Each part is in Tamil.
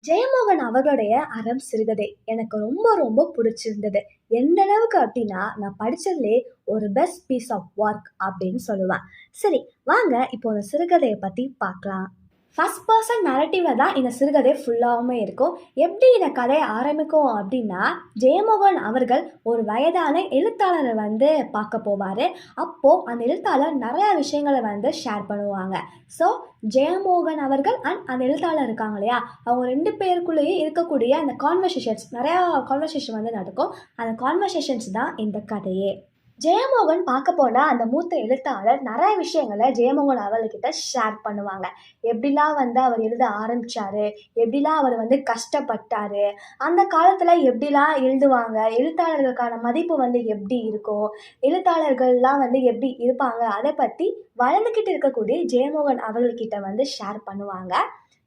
ஜெயமோகன் அவர்களுடைய அறம் சிறுகதை எனக்கு ரொம்ப ரொம்ப பிடிச்சிருந்தது. எந்த அளவுக்கு அப்படின்னா, நான் படிச்சதுலே ஒரு பெஸ்ட் பீஸ் ஆஃப் ஒர்க் அப்படின்னு சொல்லுவேன். சரி, வாங்க இப்போ அந்த சிறுகதையை பத்தி பார்க்கலாம். ஃபர்ஸ்ட் பர்சன் நரேட்டிவ்ல தான் இந்த சிறுகதை ஃபுல்லாவுமே இருக்கும். எப்படி இந்த கதையை ஆரம்பிக்கும் அப்படின்னா, ஜெயமோகன் அவர்கள் ஒரு வயதான எழுத்தாளரை வந்து பார்க்க போவார். அப்போது அந்த எழுத்தாளர் நிறையா விஷயங்களை வந்து ஷேர் பண்ணுவாங்க. ஸோ ஜெயமோகன் அவர்கள் அண்ட் அந்த எழுத்தாளர் இருக்காங்க இல்லையா, அவங்க ரெண்டு பேருக்குள்ளேயே இருக்கக்கூடிய அந்த கான்வர்சேஷன்ஸ், நிறையா கான்வர்சேஷன் வந்து நடக்கும். அந்த கான்வர்சேஷன்ஸ் தான் இந்த கதையே. ஜெயமோகன் பார்க்க போனால் அந்த மூத்த எழுத்தாளர் நிறைய விஷயங்களை ஜெயமோகன் அவர்கிட்ட ஷேர் பண்ணுவாங்க. எப்படிலாம் வந்து அவர் எழுத ஆரம்பித்தார், எப்படிலாம் அவர் வந்து கஷ்டப்பட்டார், அந்த காலத்தில் எப்படிலாம் எழுதுவாங்க, எழுத்தாளர்களுக்கான மதிப்பு வந்து எப்படி இருக்கும், எழுத்தாளர்கள்லாம் வந்து எப்படி இருப்பாங்க, அதை பற்றி வளர்ந்துக்கிட்டு இருக்கக்கூடிய ஜெயமோகன் அவர்கள்கிட்ட வந்து ஷேர் பண்ணுவாங்க.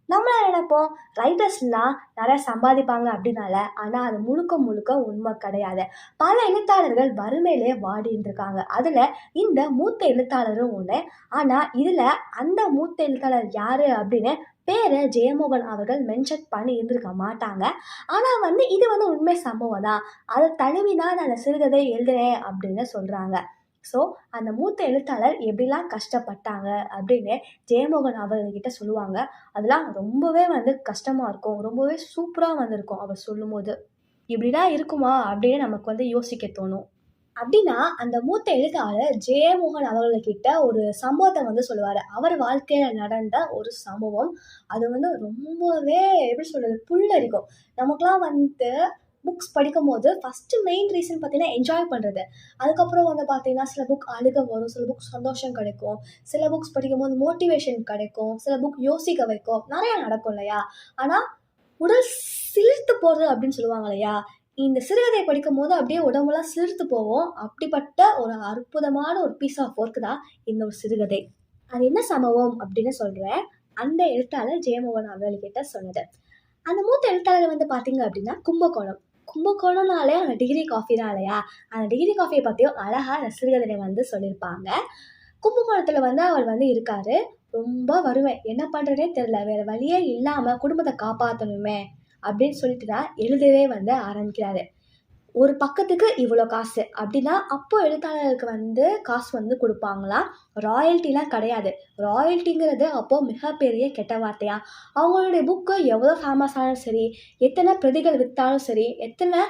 நம்மள நினைப்போம் ரைட்டர்ஸ்லாம் நிறையா சம்பாதிப்பாங்க அப்படின்னால, ஆனால் அது முழுக்க முழுக்க உண்மை கிடையாது. பல எழுத்தாளர்கள் வறுமையிலே வாடிட்டு இருக்காங்க. அதில் இந்த மூத்த எழுத்தாளரும் ஒன்று. ஆனால் இதில் அந்த மூத்த எழுத்தாளர் யார் அப்படின்னு பேரை ஜெயமோகன் அவர்கள் மென்ஷன் பண்ணி இருந்திருக்க மாட்டாங்க. ஆனால் வந்து இது வந்து உண்மை சம்பவம் தான், அதை தழுவி தான் நான் அந்த சிறுகதை எழுதுனேன் அப்படின்னு சொல்கிறாங்க. ஸோ அந்த மூத்த எழுத்தாளர் எப்படிலாம் கஷ்டப்பட்டாங்க அப்படின்னு ஜெயமோகன் அவர்கிட்ட சொல்லுவாங்க. அதெல்லாம் ரொம்பவே வந்து கஷ்டமாக இருக்கும், ரொம்பவே சூப்பராக வந்திருக்கும். அவர் சொல்லும்போது இப்படிலாம் இருக்குமா அப்படின்னு நமக்கு வந்து யோசிக்க தோணும். அப்படின்னா அந்த மூத்த எழுத்தாளர் ஜெயமோகன் அவர்கள்கிட்ட ஒரு சம்பவத்தை வந்து சொல்லுவார். அவர் வாழ்க்கையில் நடந்த ஒரு சம்பவம். அது வந்து ரொம்பவே எப்படி சொல்கிறது, புல்லரிக்கும். நமக்குலாம் வந்து புக்ஸ் படிக்கும்போது ஃபஸ்ட்டு மெயின் ரீசன் பார்த்தீங்கன்னா என்ஜாய் பண்ணுறது. அதுக்கப்புறம் வந்து பார்த்தீங்கன்னா சில புக் அழுக வரும், சில புக் சந்தோஷம் கிடைக்கும், சில புக்ஸ் படிக்கும்போது மோட்டிவேஷன் கிடைக்கும், சில புக் யோசிக்க வைக்கும், நிறையா நடக்கும் இல்லையா. ஆனால் உடல் சிலிர்த்து போகிறது அப்படின்னு சொல்லுவாங்க இல்லையா, இந்த சிறுகதை படிக்கும் போது அப்படியே உடம்புலாம் சிலிர்த்து போவோம். அப்படிப்பட்ட ஒரு அற்புதமான ஒரு பீஸ் ஆஃப் ஒர்க் தான் இந்த ஒரு சிறுகதை. அது என்ன சம்பவம் அப்படின்னு சொல்கிறேன். அந்த எழுத்தாளர் ஜெயமோகன் அவர்கள்கிட்ட சொன்னது. அந்த மூத்த எழுத்தாளர் வந்து பார்த்தீங்க அப்படின்னா கும்பகோணம். கும்பகோணம்னாலே அந்த டிகிரி காஃபி தான் இல்லையா. அந்த டிகிரி காஃபியை பற்றியும் அழகாக அந்த சிறுகதையை வந்து சொல்லியிருப்பாங்க. கும்பகோணத்தில் வந்து அவர் வந்து இருக்கார். ரொம்ப வறுமை, என்ன பண்ணுறதே தெரில, வேறு வழியே இல்லாமல் குடும்பத்தை காப்பாற்றணுமே அப்படின்னு சொல்லிட்டு தான் எழுதவே வந்து ஆரம்பிக்கிறாரு. ஒரு பக்கத்துக்கு இவ்வளோ காசு அப்படின்னா, அப்போ எழுத்தாளருக்கு வந்து காசு வந்து கொடுப்பாங்களாம். ராயல்ட்டிலாம் கிடையாது. ராயல்ட்டிங்கிறது அப்போது மிகப்பெரிய கெட்ட வார்த்தையா. அவங்களுடைய புக்கு எவ்வளோ ஃபேமஸ் ஆனாலும் சரி, எத்தனை பிரதிகள் விற்றாலும் சரி, எத்தனை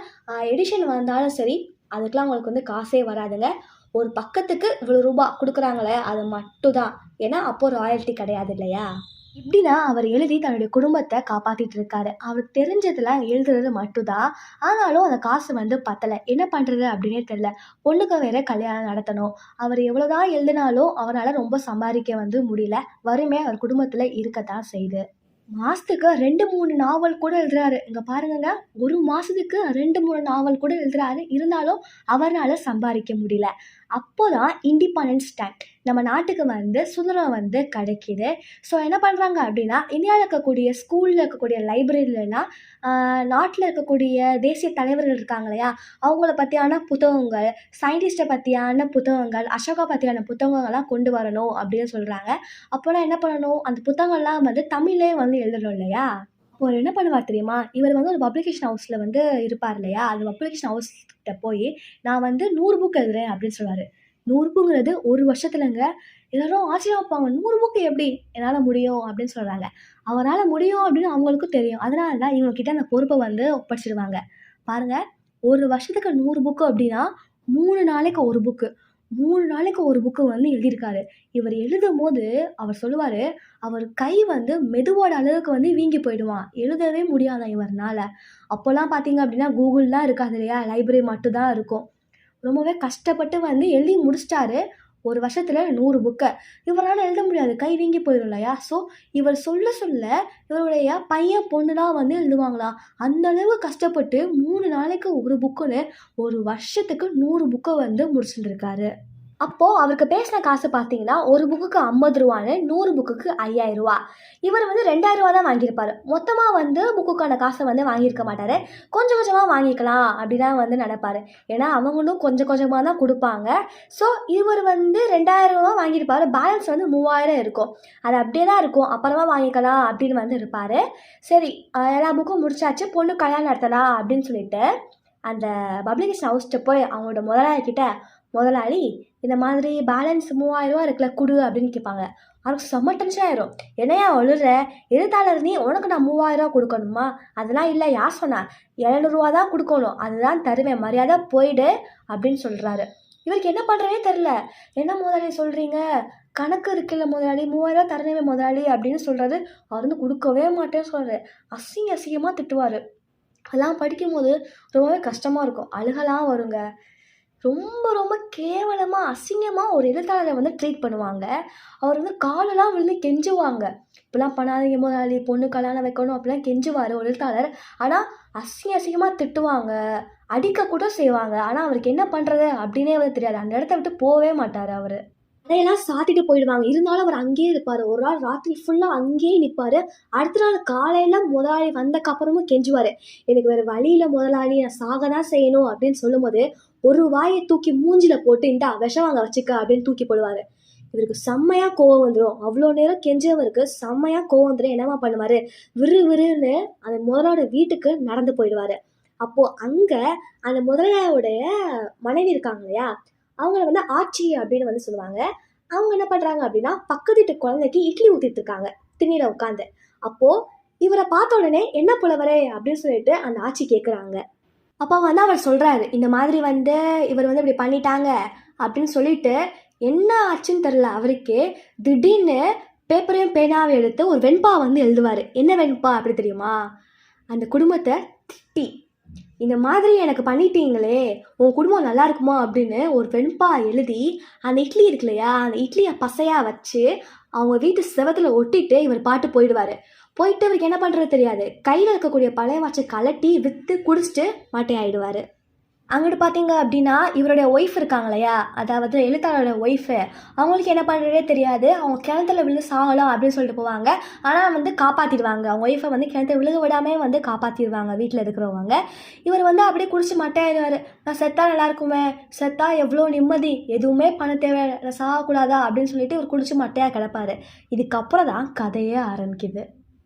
எடிஷன் வந்தாலும் சரி, அதுக்கெலாம் அவங்களுக்கு வந்து காசே வராதுங்க. ஒரு பக்கத்துக்கு இவ்வளோ ரூபா கொடுக்குறாங்களே, அது மட்டும் தான். ஏன்னா அப்போது ராயல்ட்டி கிடையாது இல்லையா. இப்படின்னா அவர் எழுதி தன்னுடைய குடும்பத்தை காப்பாற்றிட்டு இருக்காரு. அவருக்கு தெரிஞ்சதெல்லாம் எழுதுறது மட்டும்தான். ஆனாலும் அந்த காசு வந்து பத்தலை, என்ன பண்ணுறது அப்படின்னே தெரில. பொண்ணுக்கு வேற கல்யாணம் நடத்தணும். அவர் எவ்வளோதான் எழுதினாலும் அவரால் ரொம்ப சம்பாதிக்க வந்து முடியல. வறுமை அவர் குடும்பத்தில் இருக்கத்தான் செய்யுது. மாதத்துக்கு 2-3 நாவல் கூட எழுதுறாரு. இங்கே பாருங்கங்க, ஒரு மாதத்துக்கு 2-3 நாவல் கூட எழுதுறாரு. இருந்தாலும் அவரால் சம்பாதிக்க முடியல. அப்போ தான் இண்டிபெண்டன்ஸ் டைம், நம்ம நாட்டுக்கு வந்து சுதந்திரம் வந்து கிடைக்கிது. ஸோ என்ன பண்ணுறாங்க அப்படின்னா, இந்தியாவில் இருக்கக்கூடிய ஸ்கூலில் இருக்கக்கூடிய லைப்ரரியிலலாம் நாட்டில் இருக்கக்கூடிய தேசிய தலைவர்கள் இருக்காங்க இல்லையா, அவங்கள பற்றியான புத்தகங்கள், சயின்டிஸ்ட்டை பற்றியான புத்தகங்கள், அசோகா பற்றியான புத்தகங்கள்லாம் கொண்டு வரணும் அப்படின்னு சொல்கிறாங்க. அப்போலாம் என்ன பண்ணணும், அந்த புத்தகங்கள்லாம் வந்து தமிழ்லேயே வந்து எழுதணும் இல்லையா. அவர் என்ன பண்ணுவார் தெரியுமா, இவர் வந்து ஒரு பப்ளிகேஷன் ஹவுஸில் வந்து இருப்பார் இல்லையா, அந்த பப்ளிகேஷன் ஹவுஸ்கிட்ட போய் நான் வந்து 100 புக் எழுதுறேன் அப்படின்னு சொல்லுவார். 100 புக்குங்கிறது ஒரு வருஷத்துலங்க. எல்லாரும் ஆச்சரியம் வைப்பாங்க, 100 புக்கு எப்படி என்னால் முடியும் அப்படின்னு சொல்கிறாங்க. அவரால் முடியும் அப்படின்னு அவங்களுக்கும் தெரியும். அதனால தான் இவங்கக்கிட்ட அந்த பொறுப்பை வந்து ஒப்படைச்சிடுவாங்க. பாருங்கள், ஒரு வருஷத்துக்கு 100 புக்கு அப்படின்னா 3 நாளைக்கு ஒரு புக்கு, 3 நாளைக்கு ஒரு புக்கு வந்து எழுதியிருக்காரு. இவர் எழுதும்போது அவர் சொல்லுவார், அவர் கை வந்து மெதுவோட அளவுக்கு வந்து வீங்கி போயிடுவான், எழுதவே முடியாதான் இவர்னால. அப்போல்லாம் பார்த்தீங்க அப்படின்னா கூகுள்லாம் இருக்காது இல்லையா, லைப்ரரி மட்டும்தான் இருக்கும். ரொம்பவே கஷ்டப்பட்டு வந்து எழுதி முடிச்சிட்டாரு. ஒரு வருஷத்தில் 100 புக்கை இவரால் எழுத முடியாது, கை வீங்கி போயிடும் இல்லையா. ஸோ இவர் சொல்ல சொல்ல இவருடைய பையன் பொண்ணுலாம் வந்து எழுதுவாங்களாம். அந்தளவு கஷ்டப்பட்டு 3 நாளைக்கு ஒரு புக்குன்னு ஒரு வருஷத்துக்கு 100 புக்கை வந்து முடிச்சுட்டு இருக்காரு. அப்போ அவருக்கு பேசின காசு பார்த்தீங்கன்னா, ஒரு புக்குக்கு ரூ. 50ன்னு 100 புக்குக்கு ரூ. 5000. இவர் வந்து ரூ. 2000 தான் வாங்கியிருப்பாரு. மொத்தமா வந்து புக்குக்கான காச வந்து வாங்கியிருக்க மாட்டாரு. கொஞ்சம் கொஞ்சமா வாங்கிக்கலாம் அப்படி தான் வந்து நெனைப்பாரு. ஏன்னா, அவங்களும் கொஞ்சம் கொஞ்சமா தான் குடுப்பாங்க. ஸோ, இவர் வந்து ரூ. 2000 வாங்கியிருப்பாரு. பேலன்ஸ் வந்து 3000 இருக்கும். அது அப்படியே தான் இருக்கும். அப்புறமா வாங்கிக்கலாம் அப்படின்னு வந்து இருப்பாரு. சரி, எல்லா புக்கும் முடிச்சாச்சு. பொண்ணு கல்யாணம் நடத்தலாம் அப்படின்னு சொல்லிட்டு, அந்த பப்ளிகேஷன் ஹவுஸ்ட்ட போய் அவங்களோட முதலாளி கிட்ட, "முதலாளி, இந்த மாதிரி பேலன்ஸ் ரூ. 3000 இருக்குல்ல குடு" அப்படின்னு கேட்பாங்க. அவருக்கு செம்ம டென்ஷன் ஆயிரும். "என்னய்யா உளறுற? எழுத்தாளர் நீ, உனக்கு நான் ரூ. 3000 குடுக்கணுமா? அதெல்லாம் இல்ல. யார் சொன்னா? ரூ. 700 தான் குடுக்கணும். அதுதான் தருவேன். மரியாதை போயிடு" அப்படின்னு சொல்றாரு. இவருக்கு என்ன பண்றதுனே தெரியல. "என்ன முதலாளி சொல்றீங்க? கணக்கு இருக்குல்ல முதலாளி, ரூ. 3000 தரணுமே முதலாளி" அப்படின்னு சொல்றாரு. அவர் வந்து குடுக்கவே மாட்டேன்னு சொல்றாரு. அசிங்கமா திட்டுவாரு. அதெல்லாம் படிக்கும்போது ரொம்பவே கஷ்டமா இருக்கும். அழுகலாம் வருங்க. ரொம்ப ரொம்ப கேவலமா, அசிங்கமா ஒரு எழுத்தாளர வந்து ட்ரீட் பண்ணுவாங்க. அவர் வந்து காலெல்லாம் விழுந்து கெஞ்சுவாங்க. "இப்படிலாம் பண்ணாதீங்க முதலாளி, பொண்ணு கல்யாணம் வைக்கணும்" அப்படிலாம் கெஞ்சுவாரு ஒரு எழுத்தாளர். ஆனா, அசிங்கமா திட்டுவாங்க. அடிக்க கூட செய்வாங்க. ஆனா, அவருக்கு என்ன பண்றது அப்படின்னே வந்து தெரியாது. அந்த இடத்த விட்டு போவே மாட்டாரு அவரு. கடையெல்லாம் சாத்திட்டு போயிடுவாங்க. இருந்தாலும் அவர் அங்கேயே இருப்பாரு. ஒரு நாள் ராத்திரி ஃபுல்லா அங்கேயே நிப்பாரு. அடுத்த நாள் காலையில முதலாளி வந்தக்கப்புறமும் கெஞ்சுவாரு. "எனக்கு வேற வழி இல்ல முதலாளி, நான் சாக தான் செய்யணும்" அப்படின்னு சொல்லும்போது, ஒரு வாய தூக்கி மூஞ்சில போட்டு, "இந்தா விஷம் வாங்க வச்சுக்க" அப்படின்னு தூக்கி போடுவாரு. இவருக்கு செம்மையா கோவம் வந்துரும். அவ்ளோ நேரம் கெஞ்சவருக்கு செம்மையா கோவம் வந்துரும். என்னம்மா பண்ணுவாரு, விறுவிறுன்னு அந்த முதலாளியோட வீட்டுக்கு நடந்து போயிடுவாரு. அப்போ அங்க அந்த முதலாளியோடைய மனைவி இருக்காங்க இல்லையா? அவங்கள வந்து ஆச்சி அப்படின்னு வந்து சொல்லுவாங்க. அவங்க என்ன பண்றாங்க அப்படின்னா, பக்கத்து வீட்டு குழந்தைக்கு இட்லி ஊத்திட்டு இருக்காங்க, திண்ணையில உட்காந்து. அப்போ இவர பார்த்த உடனே, "என்ன புலவரே?" அப்படின்னு சொல்லிட்டு அந்த ஆச்சி கேட்குறாங்க. அப்ப வந்து அவர் சொல்றாரு, "இந்த மாதிரி வந்து இவர் வந்து இப்படி பண்ணிட்டாங்க" அப்படின்னு சொல்லிட்டு, என்ன ஆச்சுன்னு தெரியல அவருக்கே, திடீர்னு பேப்பரையும் பேனாவையும் எடுத்து ஒரு வெண்பா வந்து எழுதுவாரு. என்ன வெண்பா அப்படி தெரியுமா? அந்த குடும்பத்த திட்டி, "இந்த மாதிரி எனக்கு பண்ணிட்டீங்களே, உன் குடும்பம் நல்லா இருக்குமா?" அப்படின்னு ஒரு வெண்பா எழுதி, அந்த இட்லி இருக்கு இல்லையா? அந்த இட்லிய பசையா வச்சு, அவங்க வீட்டு செவுத்துல ஒட்டிட்டு இவர் பாட்டு போயிடுவாரு. போயிட்டு இவருக்கு என்ன பண்றது தெரியாது. கையில இருக்கக்கூடிய பழைய வாட்ச கழட்டி வித்து குடிச்சிட்டு மாட்டையாயிடுவாரு. அங்கிட்டு பார்த்தீங்க அப்படின்னா, இவருடைய ஒய்ஃப் இருக்காங்க இல்லையா? அதாவது எழுத்தாளரோட ஒய்ஃபு. அவங்களுக்கு என்ன பண்ணுறதே தெரியாது. அவங்க கிணத்துல விழுந்து சாகலாம் அப்படின்னு சொல்லிட்டு போவாங்க. ஆனா வந்து காப்பாத்திடுவாங்க. அவங்க ஒய்ஃப வந்து கிணத்துல விழுக விடாமயே வந்து காப்பாத்திருவாங்க வீட்ல இருக்கிறவங்க. இவர் வந்து அப்படியே குடிச்சு மட்டையாயிடுவாரு. "நான் செத்தா நல்லாயிருக்குமே, செத்தா எவ்வளோ நிம்மதி, எதுவுமே பண்ண தேவையில்ல, நான் சாகக்கூடாதா?" அப்படின்னு சொல்லிட்டு இவர் குடிச்சு மட்டையா கிடப்பாரு. இதுக்கப்புறம் தான் கதையே ஆரம்பிக்குது.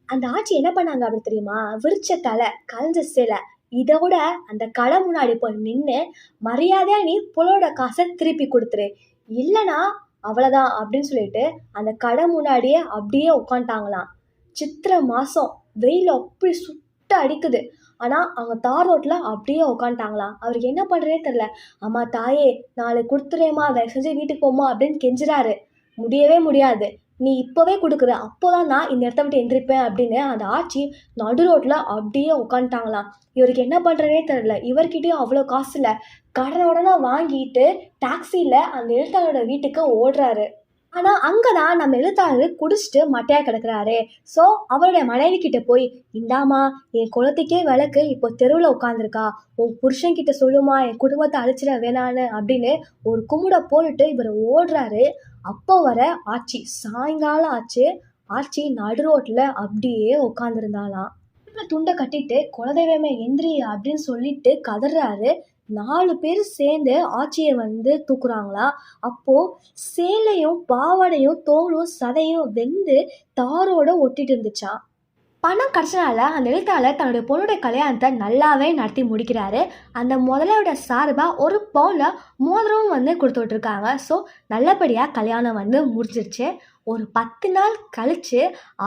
அந்த ஆச்சி என்ன பண்ணாங்க அப்படி தெரியுமா? விரிச்ச தலை, கலஞ்ச சிலை, இதோட அந்த கடை முன்னாடி போய் நின்னு, "மரியாதையா நீ புலோட காச திருப்பி குடுத்துரு. இல்லன்னா அவ்வளதான்" அப்படின்னு சொல்லிட்டு, அந்த கடை முன்னாடியே அப்படியே உட்காந்துட்டாங்களாம். சித்திரை மாசம், வெயில் அப்படி சுட்டு அடிக்குது. ஆனா, அவங்க தார் ரோட்ல அப்படியே உட்காந்துட்டாங்களாம். அவருக்கு என்ன பண்றதுன்னே தெரியல. "அம்மா தாயே, நாளைக்கு குடுத்துறேம்மா, தயவு செஞ்சு வீட்டுக்கு போம்மா" அப்படின்னு கெஞ்சுறாரு. முடியவே முடியாது. "நீ இப்பவே குடுக்குற, அப்போதான் நான் இந்த இடத்த விட்டு எந்திரிப்பேன்" அப்படின்னு அந்த ஆச்சி நடு ரோட்ல அப்படியே உட்காந்துட்டாங்களாம். இவருக்கு என்ன பண்றதுன்னே தெரியல. இவர்கிட்டயும் அவ்வளோ காசு இல்ல. கடன உடன வாங்கிட்டு டாக்ஸில அந்த எழுத்தாளரோட வீட்டுக்கு ஓடுறாரு. ஆனா, அங்க தான் நம்ம எழுத்தாளர் குடிச்சிட்டு மட்டையா கிடக்குறாரே! ஸோ, அவருடைய மனைவி கிட்ட போய், "இந்தாம்மா, என் குலத்துக்கே விளக்கு இப்போ தெருவுல உட்காந்துருக்கா. உன் புருஷன்கிட்ட சொல்லும்மா, என் குடும்பத்த அழிச்சிட வேணான்னு" அப்படின்னு ஒரு குமுட போட்டுட்டு இவரு ஓடுறாரு. அப்போ வர ஆச்சி. சாயங்காலம் ஆச்சு. ஆச்சி நடு ரோட்ல அப்படியே உட்காந்துருந்தாளாம். இடுப்புல துண்ட கட்டிட்டு, "குலதெய்வமே எந்திரி" அப்படின்னு சொல்லிட்டு கதர்றாரு. 4 பேரு சேர்ந்து ஆச்சிய வந்து தூக்குறாங்களாம். அப்போ சேலையும், பாவாடையும், தோலும், சதையும் வெந்து தாரோட ஒட்டிட்டு இருந்துச்சாம். பணம் கிடைச்சனால அந்த எழுத்தாளர் தன்னுடைய பொண்ணுடைய கல்யாணத்த நல்லாவே நடத்தி முடிக்கிறாரு. அந்த முதலையோட சார்பா 1 பவுன்ல மோதிரமும் வந்து குடுத்து விட்டுருக்காங்க. ஸோ, நல்லபடியா கல்யாணம் வந்து முடிஞ்சிருச்சு. ஒரு 10 நாள் கழிச்சு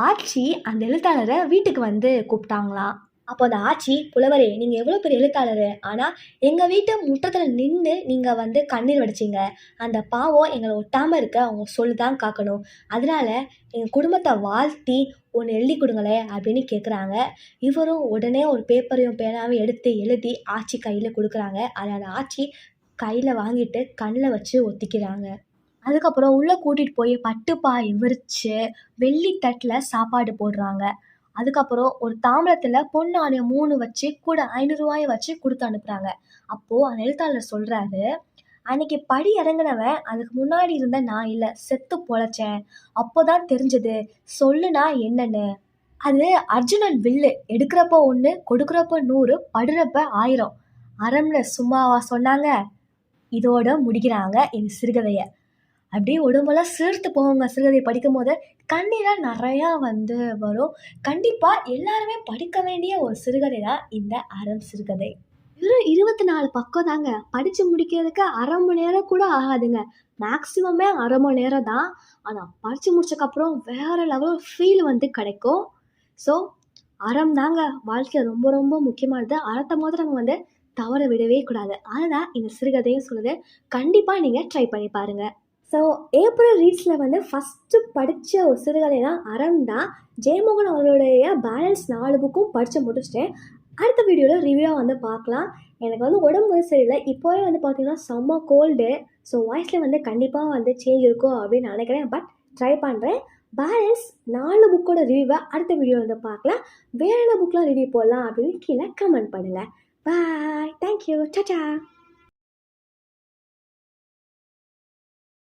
ஆச்சி அந்த எழுத்தாளர வீட்டுக்கு வந்து கூப்பிட்டாங்களாம். அப்போ அந்த ஆச்சி, "புலவரே, நீங்க எவ்வளோ பெரிய எழுத்தாளரு. ஆனா, எங்க வீட்டு முற்றத்துல நின்னு நீங்க வந்து கண்ணீர் வடிச்சீங்க. அந்த பாவம் எங்கள ஒட்டாம இருக்க உங்க சொல்லு தான் காக்கணும். அதனால எங்க குடும்பத்த வாழ்த்தி ஒண்ணு எழுதி குடுங்களேன்" அப்படின்னு கேட்குறாங்க. இவரும் உடனே ஒரு பேப்பரையும் பேனாவையும் எடுத்து எழுதி ஆச்சி கையில குடுக்குறாங்க. அத அந்த ஆச்சி கையில வாங்கிட்டு கண்ல வச்சு ஒத்திக்கிறாங்க. அதுக்கப்புறம் உள்ள கூட்டிட்டு போய் பட்டு பாய் விரிச்சு, வெள்ளி தட்டுல சாப்பாடு போடுறாங்க. அதுக்கப்புறம் ஒரு தாம்பூலத்துல பொன் நாணயம் 3 வச்சு, கூட ரூ. 500 வச்சு குடுத்து அனுப்புறாங்க. அப்போ அந்த எழுத்தாளர் சொல்றாரு, அன்னைக்கு படி இறங்குனவன் அதுக்கு முன்னாடி இருந்த நான் இல்ல. செத்து பொழச்சேன். அப்போதான் தெரிஞ்சது சொல்லுனா என்னன்னு. அது அர்ஜுனன் வில்லு. எடுக்கிறப்ப 1, கொடுக்குறப்ப 100, படுறப்ப 1000. அறம்னு சும்மாவா சொன்னாங்க? இதோட முடிக்கிறாங்க இந்த சிறுகதைய. அப்படியே உடம்பெல்லாம் சிலிர்த்து போகுங்க சிறுகதை படிக்கும்போது. கண்ணீலாம் நெறையா வரும். கண்டிப்பா எல்லாருமே படிக்க வேண்டிய ஒரு சிறுகதை தான் இந்த அறம் சிறுகதை. வெறும் 24 பக்கம் தாங்க. படிச்சு முடிக்கிறதுக்கு 1/2 மணி நேரம் கூட ஆகாதுங்க. மேக்ஸிமமே 1/2 மணி நேரம் தான். ஆனா படிச்சு முடிச்சதுக்கப்புறம் வேற லெவல் ஃபீல் கிடைக்கும். ஸோ அறம் தாங்க வாழ்க்கையில ரொம்ப ரொம்ப முக்கியமானது. அறத்த மொத நம்ம தவற விடவே கூடாது. அதுதான் இந்த சிறுகதையும் சொல்லுது. கண்டிப்பா நீங்க ட்ரை பண்ணி பாருங்க. ஸோ ஏப்ரல் ரீட்ஸில் ஃபஸ்ட்டு படித்த ஒரு சிறுகதை தான் அறம் தான். ஜெயமோகன் அவர்களுடைய பேலன்ஸ் 4 புக்கும் படித்து முடிச்சிட்டேன். அடுத்த வீடியோவில் ரிவ்யூவாக பார்க்கலாம். எனக்கு உடம்பு சரியில்லை. இப்போவே பார்த்தீங்கன்னா செம்ம கோல்டு. ஸோ வாய்ஸில் கண்டிப்பாக சேஞ்ச் இருக்கும் அப்படின்னு நினைக்கிறேன். பட் ட்ரை பண்ணுறேன். பேலன்ஸ் 4 புக்கோட ரிவ்யூவை அடுத்த வீடியோ பார்க்கலாம். வேறு என்ன புக்கெலாம் ரிவ்யூ போடலாம் அப்படின்னு கீழே கமெண்ட் பண்ணுங்கள். பாய். தேங்க்யூ. டாடா.